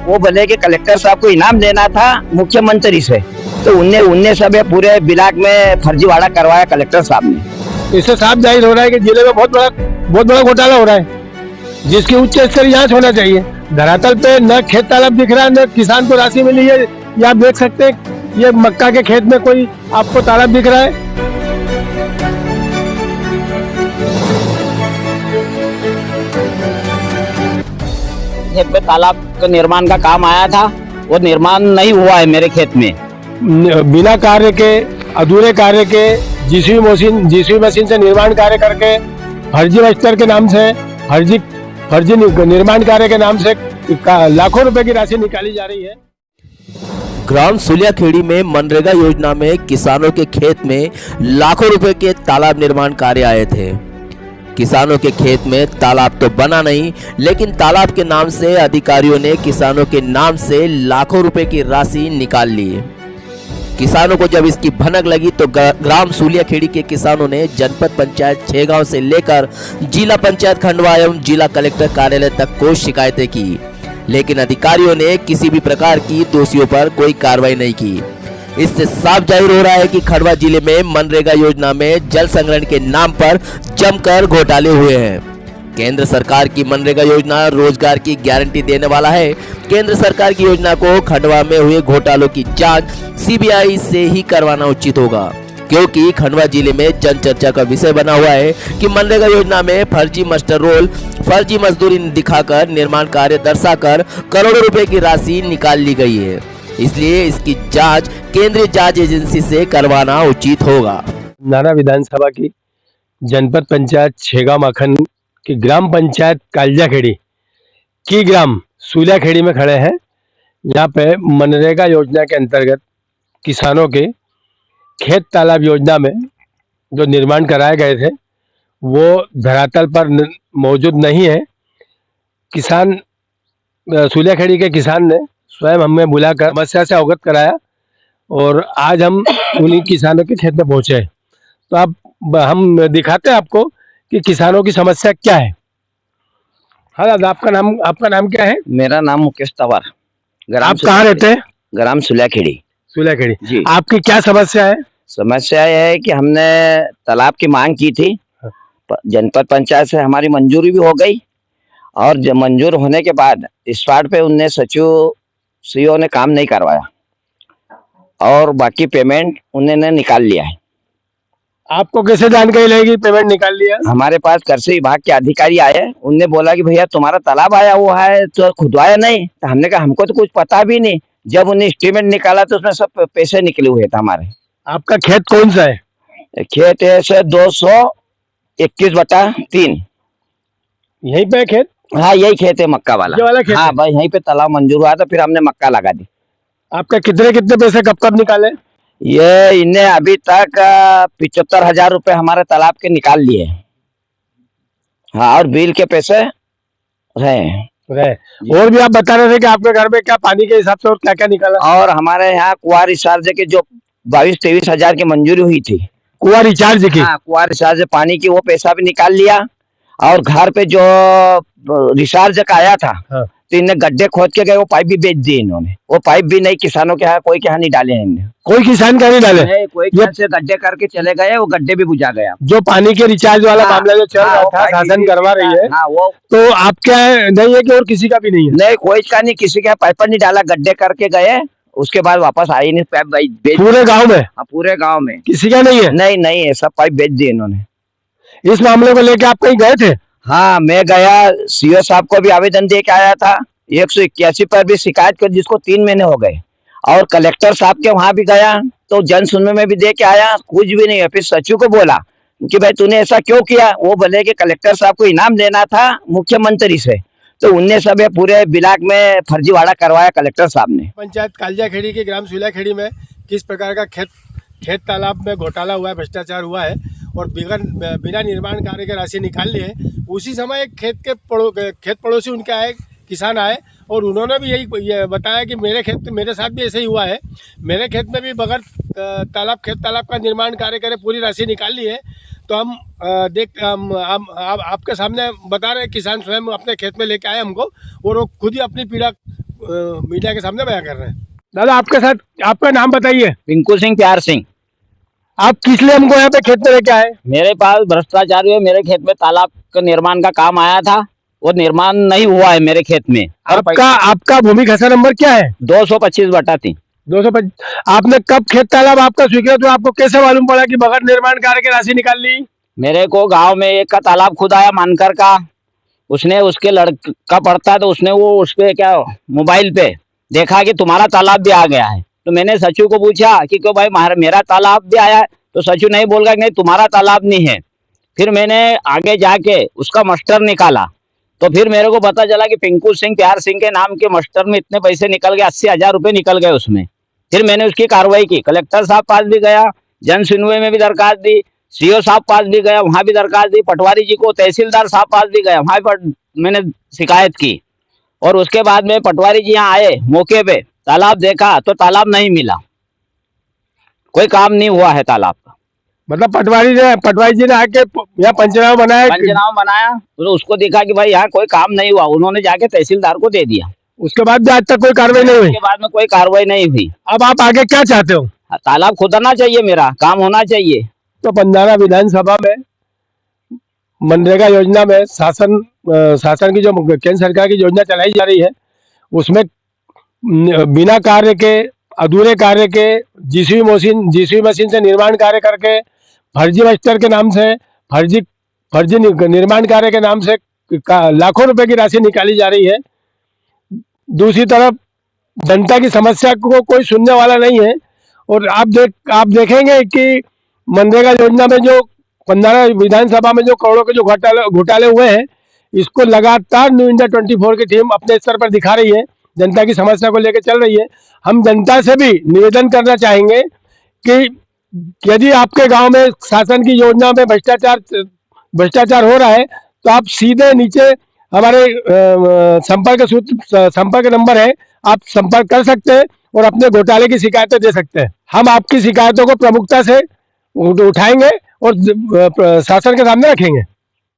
वो बोले कि कलेक्टर साहब को इनाम देना था मुख्यमंत्री से, तो उनने सब ये पूरे ब्लॉक में फर्जीवाड़ा करवाया कलेक्टर साहब ने। इससे साफ जाहिर हो रहा है कि जिले में बहुत बड़ा घोटाला हो रहा है, जिसकी उच्च स्तरीय जांच होना चाहिए। धरातल पे न खेत तालाब दिख रहा है, न किसान को राशि मिली है। ये आप देख सकते हैं, ये मक्का के खेत में कोई आपको तालाब दिख रहा है? खेत में तालाब का निर्माण का काम आया था, वो निर्माण नहीं हुआ है मेरे खेत में। बिना कार्य के, अधूरे कार्य के, जीसीबी मशीन से निर्माण कार्य करके फर्जी रजिस्टर के नाम से फर्जी निर्माण कार्य के नाम से लाखों रुपए की राशि निकाली जा रही है। ग्राम सुलियाखेड़ी में मनरेगा योजना में किसानों के खेत में लाखों रुपए के तालाब निर्माण कार्य आए थे। किसानों के खेत में तालाब तो बना नहीं, लेकिन तालाब के नाम से अधिकारियों ने किसानों के नाम से लाखों रुपए की राशि निकाल ली। किसानों को जब इसकी भनक लगी तो ग्राम सुलियाखेड़ी के किसानों ने जनपद पंचायत छेगांव से लेकर जिला पंचायत खंडवा एवं जिला कलेक्टर कार्यालय तक को शिकायतें की, लेकिन अधिकारियों ने किसी भी प्रकार की दोषियों पर कोई कार्रवाई नहीं की। इससे साफ जाहिर हो रहा है कि खंडवा जिले में मनरेगा योजना में जल संग्रहण के नाम पर जमकर घोटाले हुए हैं। केंद्र सरकार की मनरेगा योजना रोजगार की गारंटी देने वाला है। केंद्र सरकार की योजना को खंडवा में हुए घोटालों की जांच सीबीआई से ही करवाना उचित होगा, क्योंकि खंडवा जिले में जन चर्चा का विषय बना हुआ है कि मनरेगा योजना में फर्जी मास्टर रोल, फर्जी मजदूरी दिखाकर निर्माण कार्य दर्शाकर करोड़ों रुपए की राशि निकाल ली गई है। इसलिए इसकी जांच केंद्रीय जांच एजेंसी से करवाना उचित होगा। नाना विधानसभा की जनपद पंचायत छेगांव माखन की ग्राम पंचायत कालजाखेड़ी की ग्राम सुलियाखेड़ी में खड़े हैं। यहाँ पे मनरेगा योजना के अंतर्गत किसानों के खेत तालाब योजना में जो निर्माण कराए गए थे वो धरातल पर मौजूद नहीं है। किसान सुलियाखेड़ी के किसान ने स्वयं हमें बुलाकर समस्या से अवगत कराया और आज हम उन्हीं किसानों के खेत में पहुंचे। तो अब हम दिखाते हैं आपको कि किसानों की समस्या क्या है। हाँ दादा, आपका नाम क्या है? मेरा नाम मुकेश तंवर। आप कहाँ रहते हैं? ग्राम सुलियाखेड़ी। सुलियाखेड़ी जी। आपकी क्या समस्या है? समस्या यह है कि हमने तालाब की मांग की थी, जनपद पंचायत से हमारी मंजूरी भी हो गई और जब मंजूर होने के बाद स्पॉट पे उनने सचिव सीओ ने काम नहीं करवाया और बाकी पेमेंट उन्होंने निकाल लिया है। आपको कैसे जानकारी लगी पेमेंट निकाल लिया? हमारे पास कृषि विभाग के अधिकारी आए, उनने बोला कि भैया तुम्हारा तालाब आया हुआ है तो खुदवाया नहीं। तो हमने कहा हमको तो कुछ पता भी नहीं। जब उन्हें स्टेटमेंट निकाला तो उसमें सब पैसे निकले हुए थे हमारे। आपका खेत कौन सा है? खेत है 221/3। यहीं पे खेत? हाँ यही खेत है, मक्का वाला। ये वाला खेत? हाँ भाई, यहीं पे तालाब मंजूर हुआ था, फिर हमने मक्का लगा दी। आपका कितने पैसे कब निकाले? ये इन्हें अभी तक 75,000 रुपए हमारे तालाब के निकाल लिए। हाँ, और बिल के पैसे रहे। और भी आप बता रहे थे कि आपके घर में क्या पानी के हिसाब से और क्या क्या निकाला? और हमारे यहाँ कुआं रिचार्ज के जो 22-23 हजार की मंजूरी हुई थी, कुआं रिचार्ज की? हाँ, कुआं रिचार्ज पानी की, वो पैसा भी निकाल लिया। और घर पे जो रिचार्ज का आया था, हाँ। तो इन्हें गड्ढे खोद के गए, वो पाइप भी बेच दिए इन्होंने। वो पाइप भी नहीं किसानों के यहाँ, कोई के यहाँ नहीं डाले हैं इन्हें। कोई किसान का नहीं डाले? कोई किसान से गड्ढे करके चले गए, वो गड्ढे भी बुझा गया। जो पानी के रिचार्ज वाला मामला जो चल रहा था, शासन करवा रही है, वो तो आपका नहीं है कि और किसी का भी नहीं है? नहीं, कोई का नहीं, किसी का पाइप नहीं डाला, गड्ढे करके गए, उसके बाद वापस आई नहीं। पाइप पूरे गाँव में? हाँ, पूरे गाँव में किसी का नहीं है? नहीं है, सब पाइप बेच दिए इन्होंने। इस मामले को लेकर आप कहीं गए थे? हाँ, मैं गया, सीओ साहब को भी आवेदन दे के आया था। 181 पर भी शिकायत कर, जिसको 3 महीने हो गए। और कलेक्टर साहब के वहां भी गया तो जन सुनने में भी दे के आया, कुछ भी नहीं है। फिर सचिव को बोला कि भाई तूने ऐसा क्यों किया? वो बोले कि कलेक्टर साहब को इनाम देना था मुख्यमंत्री से, तो उनने सब पूरे ब्लॉक में फर्जीवाड़ा करवाया कलेक्टर साहब ने। पंचायत कालजाखेड़ी के ग्राम सुलियाखेड़ी में किस प्रकार का खेत तालाब में घोटाला हुआ है, भ्रष्टाचार हुआ है और बिना निर्माण कार्य के राशि निकाल ली है। उसी समय एक खेत पड़ोसी उनके आए, किसान आए, और उन्होंने भी यही बताया कि मेरे साथ भी ऐसे ही हुआ है। मेरे खेत में भी बगैर खेत तालाब का निर्माण कार्य करे पूरी राशि निकाल ली है। तो हम आपके सामने बता रहे हैं, किसान स्वयं अपने खेत में लेके आए हमको, और वो खुद ही अपनी पीड़ा मीडिया के सामने बयां कर रहे हैं। दादा, आपके साथ आपका नाम बताइए। पिंकू सिंह, प्यार सिंह। आप किस लिए हमको यहाँ पे खेत में लेके आए? मेरे पास भ्रष्टाचार हुए, मेरे खेत में तालाब का निर्माण का काम आया था, वो निर्माण नहीं हुआ है मेरे खेत में। आपका भूमि खसा नंबर क्या है? 225/3। 225। आपने कब खेत तालाब आपका स्वीकृत हुआ? आपको कैसे मालूम पड़ा कि बगैर निर्माण कार्य की राशि निकाल ली? मेरे को गांव में एक का तालाब खुद आया मानकर का, उसने उसके लड़का पढ़ता है, तो उसने वो उस पे क्या मोबाइल पे देखा कि तुम्हारा तालाब भी आ गया है। तो मैंने सचू को पूछा कि क्यों भाई मेरा तालाब भी आया है? तो सचू नहीं बोल गया कि नहीं तुम्हारा तालाब नहीं है। फिर मैंने आगे जाके उसका मस्टर निकाला, तो फिर मेरे को पता चला कि पिंकू सिंह प्यार सिंह के नाम के मस्टर में इतने पैसे निकल गए, 80,000 रुपये निकल गए उसमें। फिर मैंने उसकी कार्रवाई की, कलेक्टर साहब पास भी गया, जन सुनवाई में भी दरखास्त दी, सीओ साहब पास भी गया, वहां भी दरखास्त दी, पटवारी जी को, तहसीलदार साहब पास भी गया, वहां पर मैंने शिकायत की। और उसके बाद में पटवारी जी यहाँ आए, मौके पे तालाब देखा तो तालाब नहीं मिला, कोई काम नहीं हुआ है तालाब का। मतलब पटवारी जी ने आके यहाँ पंचनामा बनाया, तो उसको देखा कि भाई यहाँ कोई काम नहीं हुआ, उन्होंने जाके तहसीलदार को दे दिया। उसके बाद भी आज तक कोई कार्रवाई नहीं हुई? उसके बाद में कोई कार्रवाई नहीं हुई। अब आप आगे क्या चाहते हो? तालाब खुदना चाहिए, मेरा काम होना चाहिए। तो पंधारा विधानसभा में मनरेगा योजना में शासन की जो केंद्र सरकार की योजना चलाई जा रही है, उसमें बिना कार्य के, अधूरे कार्य के, जीसीबी मशीन से निर्माण कार्य करके, फर्जी मस्टर के नाम से, फर्जी निर्माण कार्य के नाम से लाखों रुपए की राशि निकाली जा रही है। दूसरी तरफ जनता की समस्या को कोई सुनने वाला नहीं है। और आप देखेंगे कि मनरेगा योजना में जो पंधारा विधानसभा में जो करोड़ों के जो घोटाले हुए हैं, इसको लगातार न्यू इंडिया 24 की टीम अपने स्तर पर दिखा रही है, जनता की समस्या को लेकर चल रही है। हम जनता से भी निवेदन करना चाहेंगे कि यदि आपके गांव में शासन की योजना में भ्रष्टाचार हो रहा है, तो आप सीधे नीचे हमारे संपर्क नंबर है, आप संपर्क कर सकते हैं और अपने घोटाले की शिकायतें दे सकते हैं। हम आपकी शिकायतों को प्रमुखता से उठाएंगे और शासन के सामने रखेंगे।